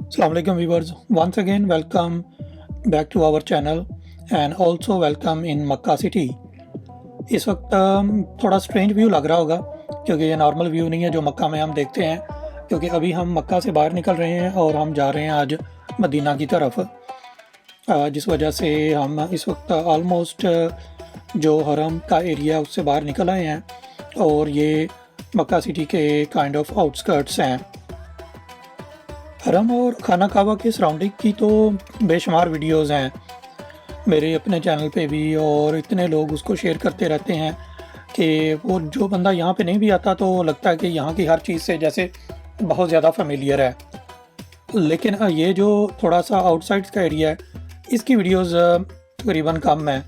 Assalamu alaikum viewers. Once again, welcome back to our channel and also welcome in Makkah City. इस वक्त थोड़ा strange view लग रहा होगा क्योंकि ये नॉर्मल व्यू नहीं है जो मक्का में हम देखते हैं, क्योंकि अभी हम मक्का से बाहर निकल रहे हैं और हम जा रहे हैं आज मदीना की तरफ, जिस वजह से हम इस वक्त ऑलमोस्ट जो हरम का एरिया है उससे बाहर निकल आए हैं और ये मक्का सिटी के काइंड ऑफ आउटस्कर्ट्स हैं। हरम और खाना काबा के सराउंडिंग की तो बेशुमार वीडियोस हैं मेरे अपने चैनल पे भी, और इतने लोग उसको शेयर करते रहते हैं कि वो जो बंदा यहाँ पे नहीं भी आता तो लगता है कि यहाँ की हर चीज़ से जैसे बहुत ज़्यादा फेमिलियर है। लेकिन ये जो थोड़ा सा आउटसाइड का एरिया है इसकी वीडियोस तकरीबन कम है।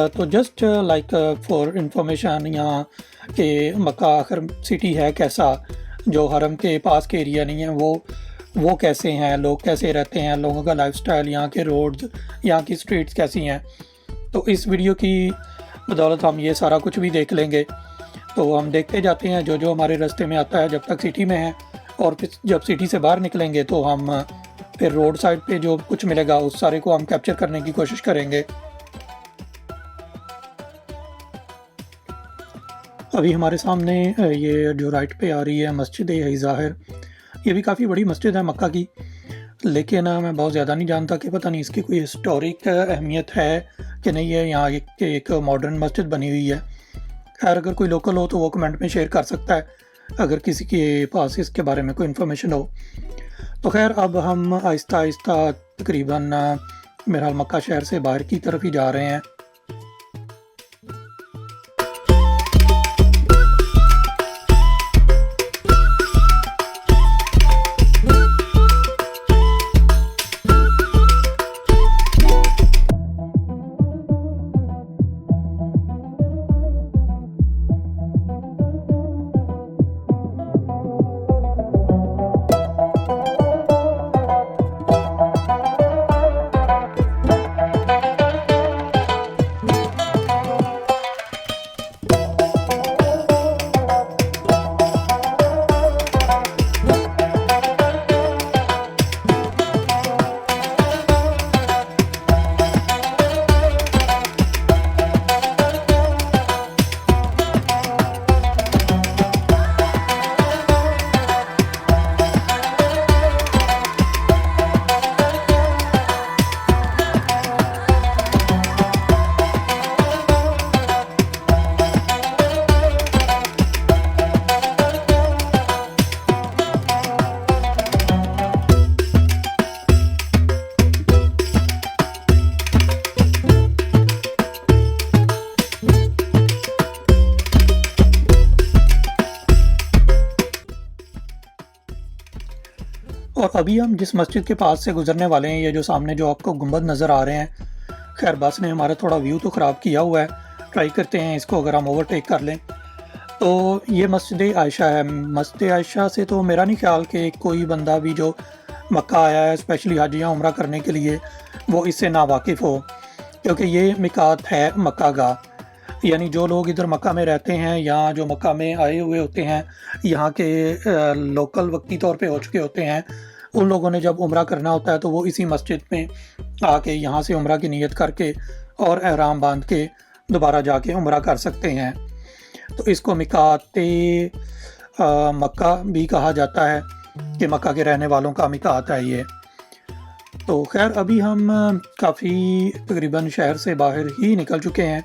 तो जस्ट लाइक फॉर इंफॉर्मेशन यहाँ के मक्का आखिर सिटी है कैसा, जो हरम के पास के एरिया नहीं है वो कैसे हैं, लोग कैसे रहते हैं, लोगों का लाइफस्टाइल, यहाँ के रोड्स, यहाँ की स्ट्रीट्स कैसी हैं। तो इस वीडियो की बदौलत हम ये सारा कुछ भी देख लेंगे। तो हम देखते जाते हैं जो जो हमारे रास्ते में आता है जब तक सिटी में है, और फिर जब सिटी से बाहर निकलेंगे तो हम फिर रोड साइड पे जो कुछ मिलेगा उस सारे को हम कैप्चर करने की कोशिश करेंगे। अभी हमारे सामने ये जो राइट पे आ रही है मस्जिद है ज़ाहिर, ये भी काफ़ी बड़ी मस्जिद है मक्का की, लेकिन मैं बहुत ज़्यादा नहीं जानता कि पता नहीं इसकी कोई हिस्टोरिक अहमियत है कि नहीं है। यहाँ एक मॉडर्न मस्जिद बनी हुई है। खैर अगर कोई लोकल हो तो वो कमेंट में शेयर कर सकता है अगर किसी के पास इसके बारे में कोई इन्फॉर्मेशन हो। तो खैर अब हम आहिस्ता आहिस्ता तकरीबन मेरा ख्याल मक्का शहर से बाहर की तरफ ही जा रहे हैं। और अभी हम जिस मस्जिद के पास से गुजरने वाले हैं, ये जो सामने जो आपको गुंबद नज़र आ रहे हैं, खैर बस ने हमारा थोड़ा व्यू तो ख़राब किया हुआ है। ट्राई करते हैं इसको अगर हम ओवरटेक कर लें। तो ये मस्जिद आयशा है। मस्जिद आयशा से तो मेरा नहीं ख्याल कि कोई बंदा भी जो मक्का आया है स्पेशली हज या उम्रा करने के लिए वो इससे नावाकिफ़ हो, क्योंकि ये मिकात है मक्का का। यानी जो लोग इधर मक्का में रहते हैं या जो मक्का में आए हुए होते हैं, यहाँ के लोकल वक्ती तौर पे हो चुके होते हैं, उन लोगों ने जब उम्रा करना होता है तो वो इसी मस्जिद में आके यहाँ से उम्रा की नीयत करके और एहराम बांध के दोबारा जाके उम्रा कर सकते हैं। तो इसको मिकात मक्का भी कहा जाता है कि मक्का के रहने वालों का मिकात है ये। तो खैर अभी हम काफ़ी तकरीबन शहर से बाहर ही निकल चुके हैं।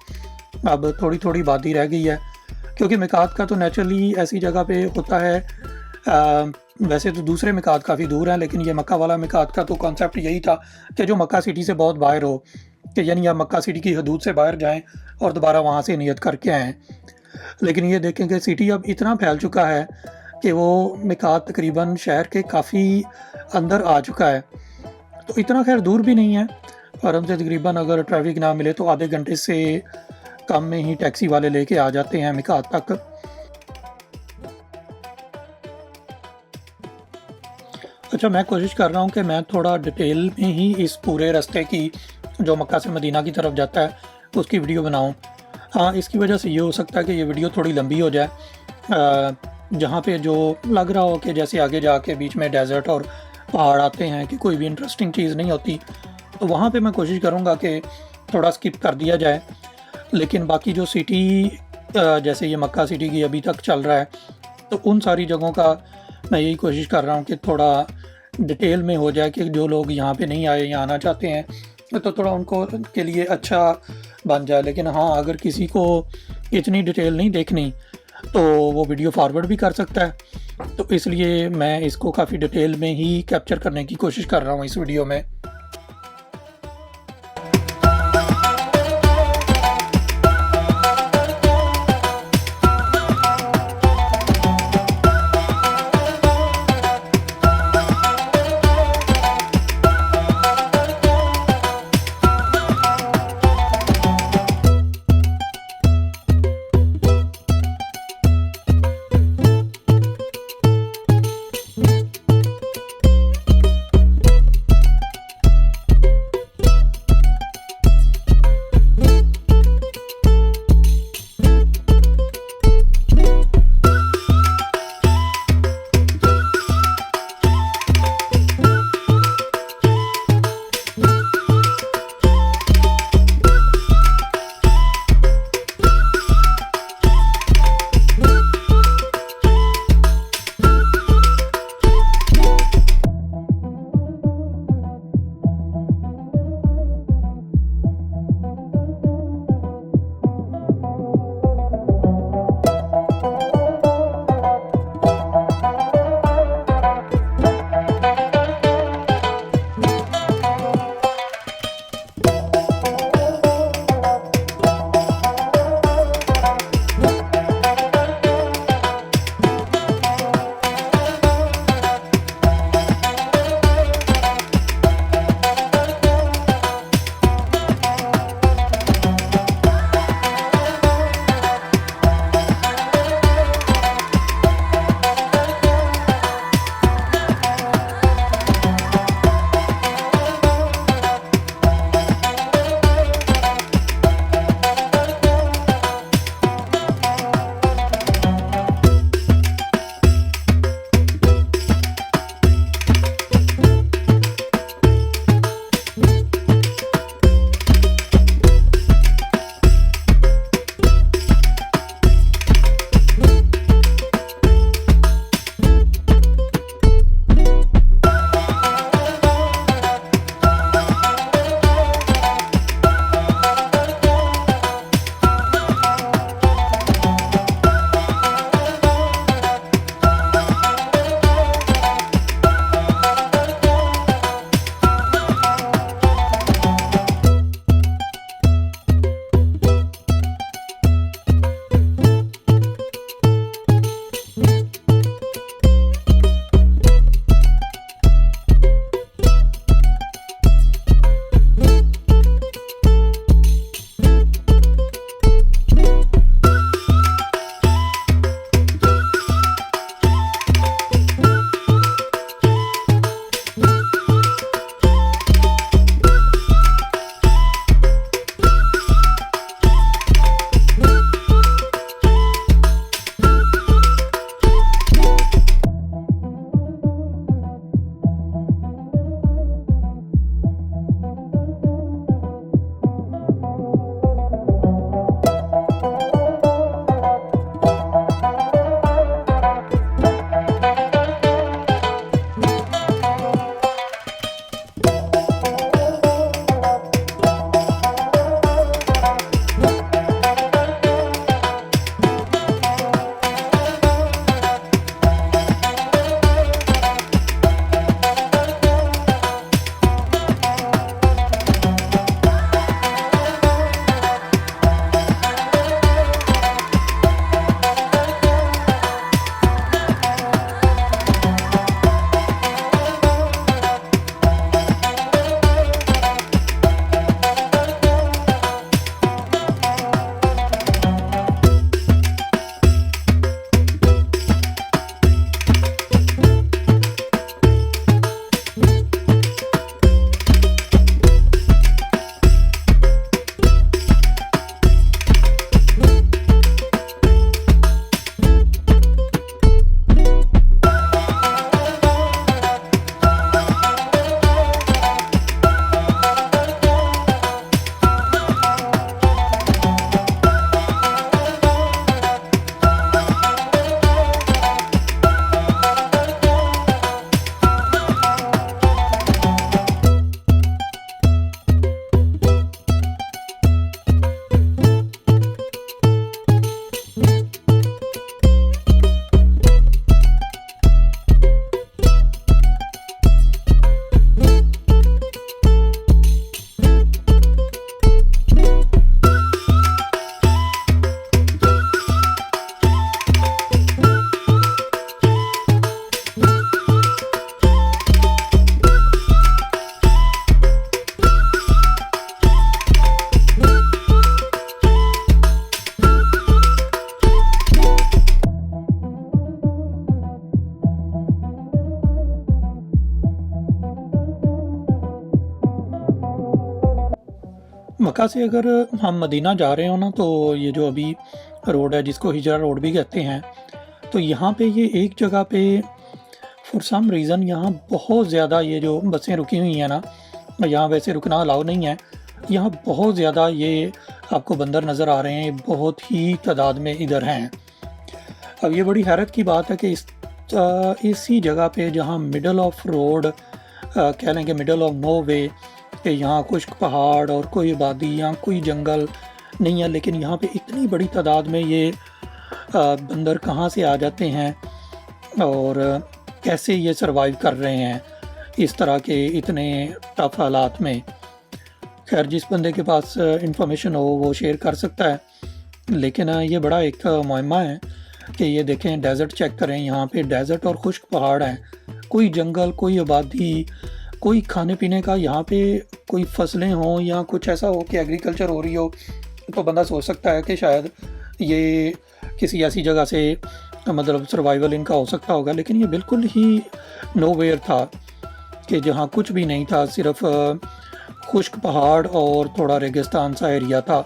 अब थोड़ी थोड़ी वादी रह गई है, क्योंकि मिकात का तो नेचुरली ऐसी जगह पे होता है। वैसे तो दूसरे मिकात काफ़ी दूर हैं, लेकिन ये मक्का वाला मिकात का तो कॉन्सेप्ट यही था कि जो मक्का सिटी से बहुत बाहर हो, कि यानी आप मक्का सिटी की हदूद से बाहर जाएं और दोबारा वहाँ से नियत करके आएँ। लेकिन ये देखें कि सिटी अब इतना फैल चुका है कि वो मिकात तकरीबन शहर के काफ़ी अंदर आ चुका है। तो इतना खैर दूर भी नहीं है, और हमसे तकरीबन अगर ट्रैफिक ना मिले तो आधे घंटे से कम में ही टैक्सी वाले लेके आ जाते हैं मिकात तक। अच्छा, मैं कोशिश कर रहा हूँ कि मैं थोड़ा डिटेल में ही इस पूरे रास्ते की जो मक्का से मदीना की तरफ जाता है उसकी वीडियो बनाऊँ। हाँ, इसकी वजह से ये हो सकता है कि ये वीडियो थोड़ी लंबी हो जाए, जहाँ पे जो लग रहा हो कि जैसे आगे जाके बीच में डेजर्ट और पहाड़ आते हैं कि कोई भी इंटरेस्टिंग चीज़ नहीं होती, तो वहाँ पे मैं कोशिश करूँगा कि थोड़ा स्किप कर दिया जाए। लेकिन बाकी जो सिटी जैसे ये मक्का सिटी की अभी तक चल रहा है, तो उन सारी जगहों का मैं यही कोशिश कर रहा हूँ कि थोड़ा डिटेल में हो जाए कि जो लोग यहाँ पे नहीं आए या आना चाहते हैं, तो थोड़ा उनको के लिए अच्छा बन जाए। लेकिन हाँ, अगर किसी को इतनी डिटेल नहीं देखनी, तो वो वीडियो फॉरवर्ड भी कर सकता है। तो इसलिए मैं इसको काफ़ी डिटेल में ही कैप्चर करने की कोशिश कर रहा हूँ इस वीडियो में। मक्का से अगर हम मदीना जा रहे हो ना, तो ये जो अभी रोड है जिसको हिजरा रोड भी कहते हैं, तो यहाँ पे ये एक जगह पे फॉर सम रीज़न यहाँ बहुत ज़्यादा ये जो बसें रुकी हुई हैं ना, यहाँ वैसे रुकना अलाउ नहीं है, यहाँ बहुत ज़्यादा ये आपको बंदर नज़र आ रहे हैं, बहुत ही तादाद में इधर हैं। अब ये बड़ी हैरत की बात है कि इसी जगह पे जहाँ मिडल ऑफ रोड कह लें कि मिडल ऑफ नो वे, कि यहाँ खुश्क पहाड़ और कोई आबादी, यहाँ कोई जंगल नहीं है, लेकिन यहाँ पे इतनी बड़ी तादाद में ये बंदर कहाँ से आ जाते हैं और कैसे ये सरवाइव कर रहे हैं इस तरह के इतने टफ हालात में। खैर, जिस बंदे के पास इंफॉर्मेशन हो वो शेयर कर सकता है, लेकिन ये बड़ा एक मुअम्मा है कि ये देखें, डेज़र्ट चेक करें, यहाँ पे डेज़र्ट और खुश्क पहाड़ हैं, कोई जंगल, कोई आबादी, कोई खाने पीने का यहाँ पे कोई फसलें हों या कुछ ऐसा हो कि एग्रीकल्चर हो रही हो, तो बंदा सोच सकता है कि शायद ये किसी ऐसी जगह से मतलब सर्वाइवल इनका हो सकता होगा, लेकिन ये बिल्कुल ही नोवेयर था कि जहाँ कुछ भी नहीं था, सिर्फ खुश्क पहाड़ और थोड़ा रेगिस्तान सा एरिया था।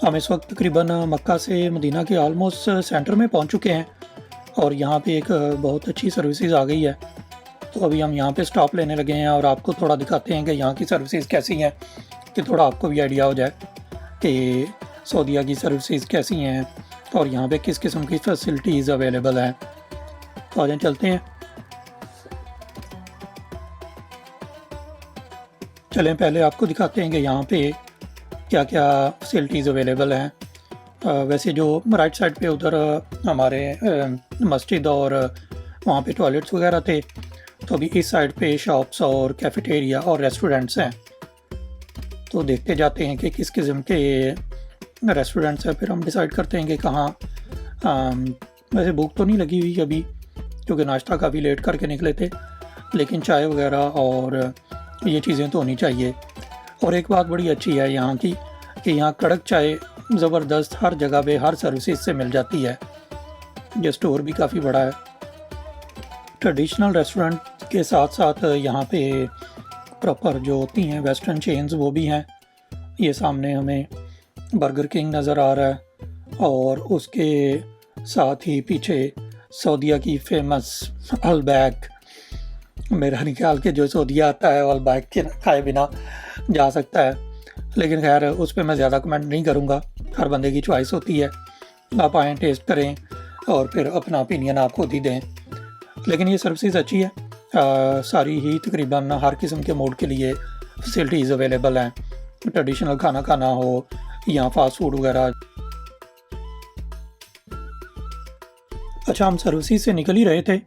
हम इस वक्त तकरीबन मक्का से मदीना के आलमोस्ट सेंटर में पहुंच चुके हैं और यहाँ पे एक बहुत अच्छी सर्विसेज आ गई है। तो अभी हम यहाँ पे स्टॉप लेने लगे हैं और आपको थोड़ा दिखाते हैं कि यहाँ की सर्विसेज कैसी हैं, कि थोड़ा आपको भी आइडिया हो जाए कि सऊदीया की सर्विसेज कैसी हैं और यहाँ पे किस किस्म की फैसिलिटीज़ अवेलेबल हैं। तो आगे चलते हैं। चलें पहले आपको दिखाते हैं कि यहाँ पे क्या क्या फैसिलिटीज़ अवेलेबल हैं। वैसे जो राइट साइड पे उधर हमारे मस्जिद और वहाँ पे टॉयलेट्स वगैरह थे, तो अभी इस साइड पे शॉप्स और कैफेटेरिया और रेस्टोरेंट्स हैं। तो देखते जाते हैं कि किस किस्म के रेस्टोरेंट्स हैं, फिर हम डिसाइड करते हैं कि कहाँ। वैसे भूख तो नहीं लगी हुई अभी, क्योंकि नाश्ता काफ़ी लेट करके निकले थे, लेकिन चाय वगैरह और ये चीज़ें तो होनी चाहिए। और एक बात बड़ी अच्छी है यहाँ की कि यहाँ कड़क चाय ज़बरदस्त हर जगह पे हर सर्विसेज से मिल जाती है। ये स्टोर भी काफ़ी बड़ा है। ट्रेडिशनल रेस्टोरेंट के साथ साथ यहाँ पे प्रॉपर जो होती हैं वेस्टर्न चेन्स वो भी हैं। ये सामने हमें बर्गर किंग नज़र आ रहा है और उसके साथ ही पीछे सऊदीया की फेमस अल-बैक। मेरा नहीं ख्याल कि जो सऊदीया आता है अल-बैक के खाए बिना जा सकता है, लेकिन खैर उस पर मैं ज़्यादा कमेंट नहीं करूँगा। हर बंदे की चॉइस होती है, आप आएँ टेस्ट करें और फिर अपना ओपिनियन आप खुद ही दें। लेकिन ये सर्विसेज अच्छी है। सारी ही तकरीबन हर किस्म के मूड के लिए फैसिलिटीज़ अवेलेबल हैं। ट्रेडिशनल खाना खाना हो या फास्ट फूड वगैरह। अच्छा, हम सर्विसेज से निकल ही रहे थे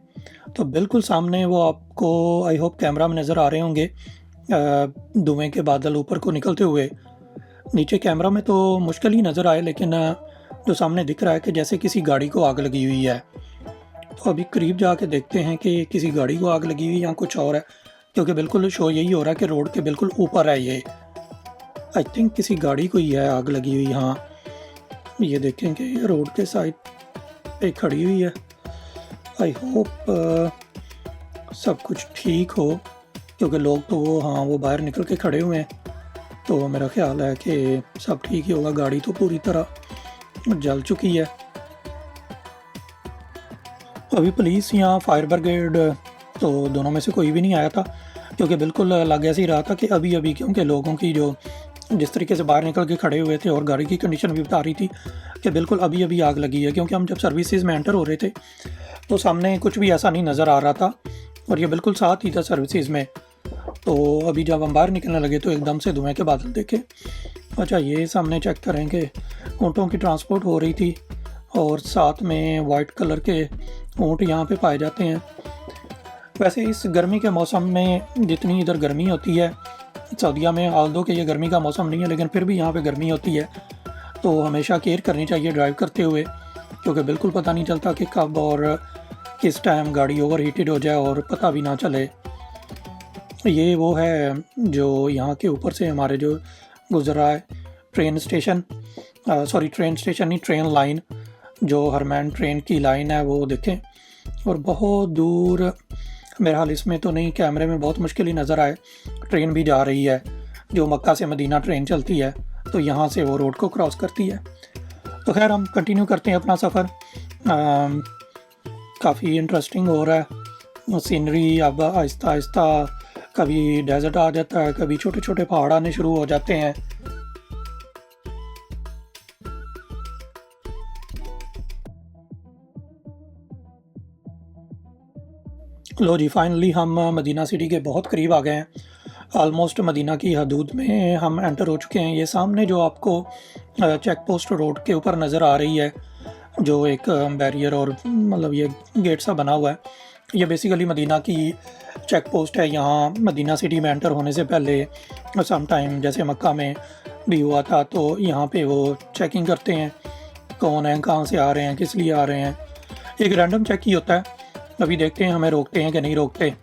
तो बिल्कुल सामने वो आपको आई होप कैमरा में नज़र आ रहे होंगे, धुएं के बादल ऊपर को निकलते हुए। नीचे कैमरा में तो मुश्किल ही नज़र आए, लेकिन जो सामने दिख रहा है कि जैसे किसी गाड़ी को आग लगी हुई है। तो अभी करीब जाके देखते हैं कि किसी गाड़ी को आग लगी हुई या कुछ और है, क्योंकि बिल्कुल शो यही हो रहा है कि रोड के बिल्कुल ऊपर है ये। आई थिंक किसी गाड़ी को ही है आग लगी हुई। हाँ, ये देखें कि ये रोड के साइड पे खड़ी हुई है। आई होप सब कुछ ठीक हो, क्योंकि लोग तो वो बाहर निकल के खड़े हुए हैं, तो मेरा ख्याल है कि सब ठीक ही होगा। गाड़ी तो पूरी तरह जल चुकी है। अभी पुलिस या फायर ब्रिगेड तो दोनों में से कोई भी नहीं आया था, क्योंकि बिल्कुल लग ऐसे ही रहा था कि अभी क्योंकि लोगों की जो जिस तरीके से बाहर निकल के खड़े हुए थे और गाड़ी की कंडीशन भी बता रही थी कि बिल्कुल अभी आग लगी है। क्योंकि हम जब सर्विसेज में एंटर हो रहे थे तो सामने कुछ भी ऐसा नहीं नज़र आ रहा था और ये बिल्कुल साथ ही था सर्विसेज में। तो अभी जब हम बाहर निकलने लगे तो एकदम से धुएँ के बादल देखे। अच्छा, ये सामने चेक करें कि ऊँटों की ट्रांसपोर्ट हो रही थी और साथ में वाइट कलर के ऊँट यहाँ पे पाए जाते हैं। वैसे इस गर्मी के मौसम में जितनी इधर गर्मी होती है सऊदीया में, आल्दो कि ये गर्मी का मौसम नहीं है लेकिन फिर भी यहाँ पे गर्मी होती है, तो हमेशा केयर करनी चाहिए ड्राइव करते हुए, क्योंकि बिल्कुल पता नहीं चलता कि कब और किस टाइम गाड़ी ओवर हीटेड हो जाए और पता भी ना चले। ये वो है जो यहाँ के ऊपर से हमारे जो गुजर रहा है ट्रेन स्टेशन, ट्रेन स्टेशन नहीं, ट्रेन लाइन, जो हरमैन ट्रेन की लाइन है वो देखें। और बहुत दूर, मेरा हाल इसमें तो नहीं, कैमरे में बहुत मुश्किल ही नज़र आए, ट्रेन भी जा रही है जो मक्का से मदीना ट्रेन चलती है, तो यहाँ से वो रोड को क्रॉस करती है। तो खैर हम कंटिन्यू करते हैं अपना सफ़र। काफ़ी इंटरेस्टिंग हो रहा है सीनरी। अब आहिस्ता आहिस्ता कभी डेजर्ट आ जाता है, कभी छोटे छोटे पहाड़ आने शुरू हो जाते हैं। लो जी, फाइनली हम मदीना सिटी के बहुत करीब आ गए हैं। ऑलमोस्ट मदीना की हदूद में हम एंटर हो चुके हैं। ये सामने जो आपको चेक पोस्ट रोड के ऊपर नज़र आ रही है, जो एक बैरियर और मतलब ये गेट सा बना हुआ है, ये बेसिकली मदीना की चेक पोस्ट है। यहाँ मदीना सिटी में एंटर होने से पहले सम टाइम जैसे मक्का में भी हुआ था, तो यहाँ पे वो चेकिंग करते हैं कौन है, कहाँ से आ रहे हैं, किस लिए आ रहे हैं। एक रैंडम चेक ही होता है। अभी देखते हैं हमें रोकते हैं कि नहीं रोकते।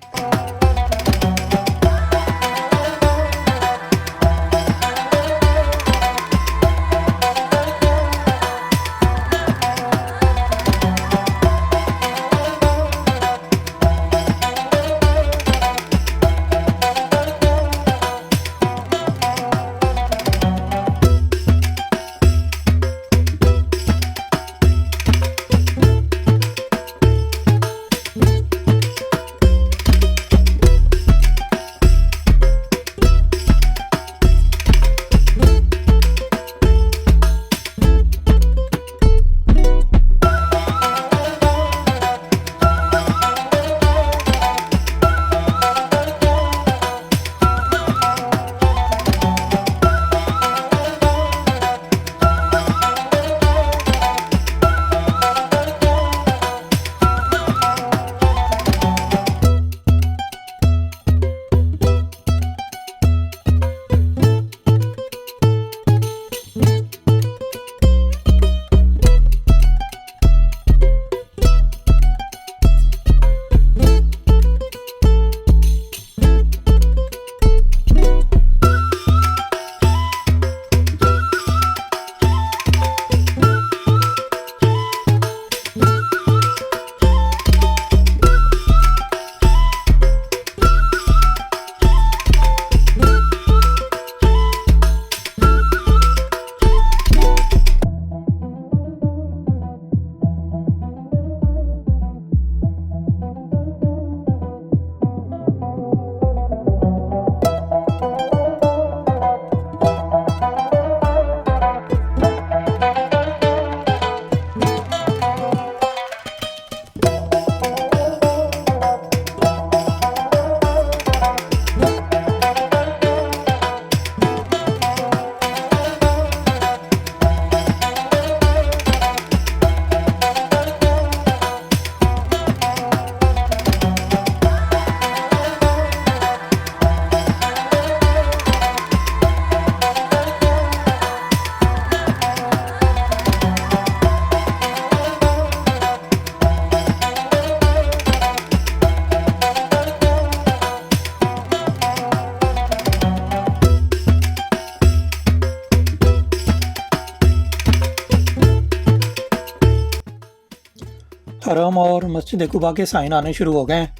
हरम और मस्जिद कुबा के साइन आने शुरू हो गए हैं,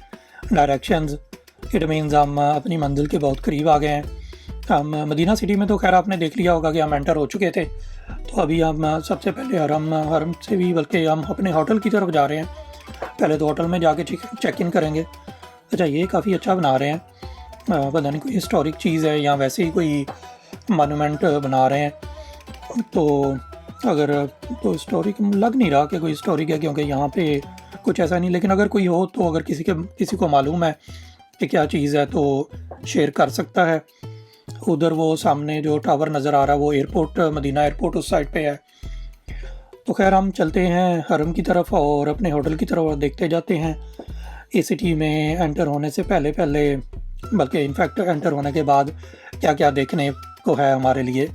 डायरेक्शंस। इट मीन्स हम अपनी मंजिल के बहुत करीब आ गए हैं। हम मदीना सिटी में तो खैर आपने देख लिया होगा कि हम एंटर हो चुके थे। तो अभी हम सबसे पहले हरम से भी बल्कि हम अपने होटल की तरफ जा रहे हैं। पहले तो होटल में जाके चेक इन करेंगे। अच्छा, ये काफ़ी अच्छा बना रहे हैं, पता नहीं कोई हिस्टोरिक चीज़ है या वैसे ही कोई मोनूमेंट बना रहे हैं। तो अगर तो हिस्टोरिक लग नहीं रहा कि कोई हिस्टोरिक है, क्योंकि यहाँ पे कुछ ऐसा नहीं। लेकिन अगर कोई हो तो अगर किसी को मालूम है कि क्या चीज़ है तो शेयर कर सकता है। उधर वो सामने जो टावर नज़र आ रहा है वो एयरपोर्ट, मदीना एयरपोर्ट उस साइड पे है। तो खैर हम चलते हैं हरम की तरफ और अपने होटल की तरफ और देखते जाते हैं ए सिटी में एंटर होने से पहले बल्कि इनफैक्ट एंटर होने के बाद क्या क्या देखने को है हमारे लिए।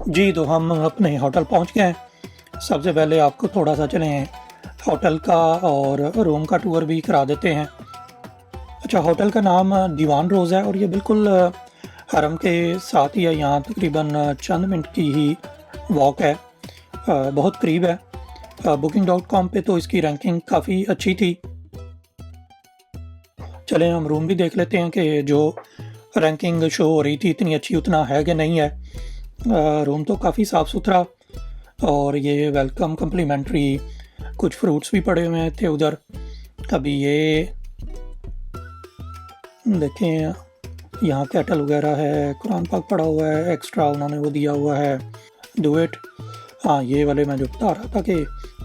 जी, तो हम अपने होटल पहुंच गए हैं। सबसे पहले आपको थोड़ा सा चलें होटल का और रूम का टूर भी करा देते हैं। अच्छा, होटल का नाम दीवान रोज़ है और ये बिल्कुल हरम के साथ ही है। यहाँ तकरीबन चंद मिनट की ही वॉक है, बहुत करीब है। booking.com पे तो इसकी रैंकिंग काफ़ी अच्छी थी। चलें हम रूम भी देख लेते हैं कि जो रैंकिंग शो हो रही थी इतनी अच्छी उतना है कि नहीं है। रूम तो काफ़ी साफ़ सुथरा और ये वेलकम कम्प्लीमेंट्री, कुछ फ्रूट्स भी पड़े हुए थे उधर। अभी ये देखें, यहाँ कैटल वगैरह है, कुरान पाक पड़ा हुआ है, एक्स्ट्रा उन्होंने वो दिया हुआ है, डू इट। हाँ, ये वाले मैं जो बता रहा था कि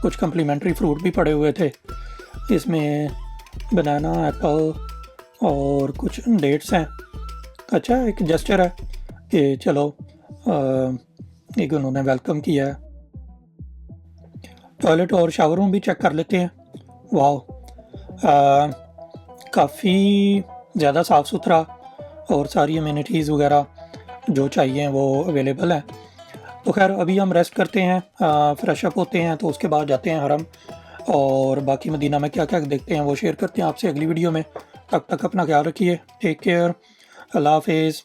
कुछ कम्प्लीमेंट्री फ्रूट भी पड़े हुए थे। इसमें बनाना, एप्पल और कुछ डेट्स हैं। अच्छा, एक जेस्चर है कि चलो एक उन्होंने वेलकम किया है। टॉयलेट और शावर रूम भी चेक कर लेते हैं। वाह, काफ़ी ज़्यादा साफ़ सुथरा और सारी अम्यूनिटीज़ वगैरह जो चाहिए वो अवेलेबल हैं। तो खैर अभी हम रेस्ट करते हैं, फ्रेश अप होते हैं, तो उसके बाद जाते हैं हरम और बाकी मदीना में क्या क्या देखते हैं वो शेयर करते हैं आपसे अगली वीडियो में। तब तक अपना ख्याल रखिए, टेक केयर, अल्लाह हाफिज़।